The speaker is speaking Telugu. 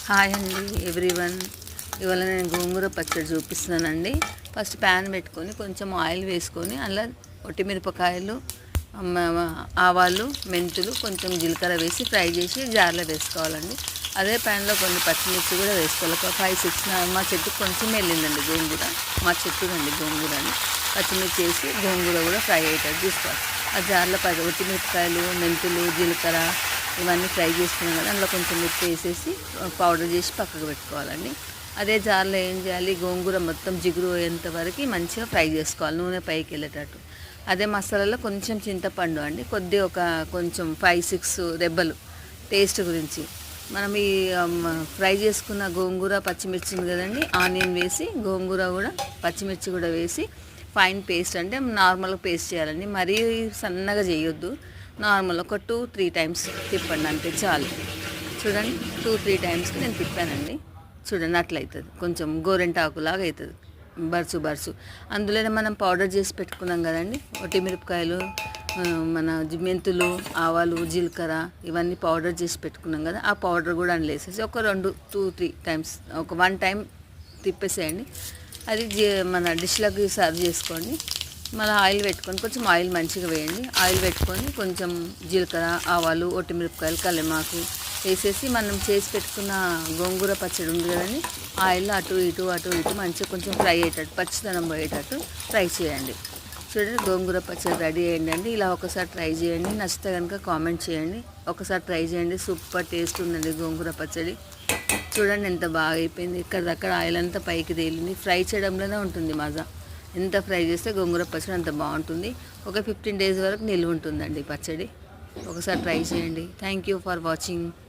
హాయ్ అండి ఎవ్రీవన్. ఇవాళ నేను గోంగూర పచ్చడి చూపిస్తున్నానండి. ఫస్ట్ ప్యాన్ పెట్టుకొని కొంచెం ఆయిల్ వేసుకొని అందులో ఒట్టిమిరపకాయలు, ఆవాలు, మెంతులు, కొంచెం జీలకర్ర వేసి ఫ్రై చేసి జార్లో వేసుకోవాలండి. అదే ప్యాన్లో కొన్ని పచ్చిమిర్చి కూడా వేసుకోవాలి. ఒక 5-6 మా చెట్టుకు కొంచెం వెళ్ళిందండి గోంగూర, మా చెట్టు అండి గోంగూర అని. పచ్చిమిర్చి వేసి గోంగూర కూడా ఫ్రై అయ్యేటట్టు చూసుకోవాలి. ఆ జార్లో ఒట్టిమిరపకాయలు, మెంతులు, జీలకర్ర ఇవన్నీ ఫ్రై చేసుకున్నాం కదా, అందులో కొంచెం ఉప్పు వేసేసి పౌడర్ చేసి పక్కకు పెట్టుకోవాలండి. అదే జార్లో ఏం చేయాలి, గోంగూర మొత్తం జిగురు అయ్యేంత వరకు మంచిగా ఫ్రై చేసుకోవాలి, నూనె పైకి వెళ్ళేటట్టు. అదే మసాలాలో కొంచెం చింతపండు అండి, కొంచెం 5-6 రెబ్బలు టేస్ట్ గురించి. మనం ఈ ఫ్రై చేసుకున్న గోంగూర పచ్చిమిర్చి ఉంది కదండి, ఆనియన్ వేసి గోంగూర కూడా పచ్చిమిర్చి కూడా వేసి ఫైన్ పేస్ట్, అంటే నార్మల్గా పేస్ట్ చేయాలండి, మరీ సన్నగా చేయొద్దు. నార్మల్ ఒక 2-3 టైమ్స్ తిప్పండి, అంతే చాలు. చూడండి 2-3 టైమ్స్కి నేను తిప్పానండి. చూడండి అట్లయితుంది, కొంచెం గోరెంటాకులాగా అవుతుంది, బరుసు. అందులోనే మనం పౌడర్ చేసి పెట్టుకున్నాం కదండి, ఒట్టిమిరపకాయలు, మన మెంతులు, ఆవాలు, జీలకర్ర ఇవన్నీ పౌడర్ చేసి పెట్టుకున్నాం కదా, ఆ పౌడర్ కూడా అందులో వేసేసి ఒక 2-3 టైమ్స్, ఒక 1 టైం తిప్పేసేయండి. అది మన డిష్లోకి సర్వ్ చేసుకోండి. మళ్ళీ ఆయిల్ పెట్టుకొని, కొంచెం ఆయిల్ మంచిగా వేయండి. ఆయిల్ పెట్టుకొని కొంచెం జీలకర్ర, ఆవాలు, ఒట్టిమిరపకాయలు, కల్లెమాకు వేసేసి మనం చేసి పెట్టుకున్న గోంగూర పచ్చడి ఉంది కదండి, ఆయిల్లో అటు ఇటు మంచిగా కొంచెం ఫ్రై అయ్యేటట్టు, పచ్చిదనం పోయేటట్టు ఫ్రై చేయండి. చూడండి గోంగూర పచ్చడి రెడీ అయ్యండి. ఇలా ఒకసారి ట్రై చేయండి, నచ్చితే కనుక కామెంట్ చేయండి. ఒకసారి ట్రై చేయండి, సూపర్ టేస్ట్ ఉందండి గోంగూర పచ్చడి. చూడండి ఎంత బాగా అయిపోయింది, ఇక్కడక్కడ ఆయిల్ అంతా పైకి తేలింది. ఫ్రై చేయడంలోనే ఉంటుంది మజా. ఎంత ఫ్రై చేస్తే గోంగూర పచ్చడి అంత బాగుంటుంది. ఒక 15 days వరకు నిల్వ ఉంటుందండి పచ్చడి. ఒకసారి ట్రై చేయండి. Thank you for watching.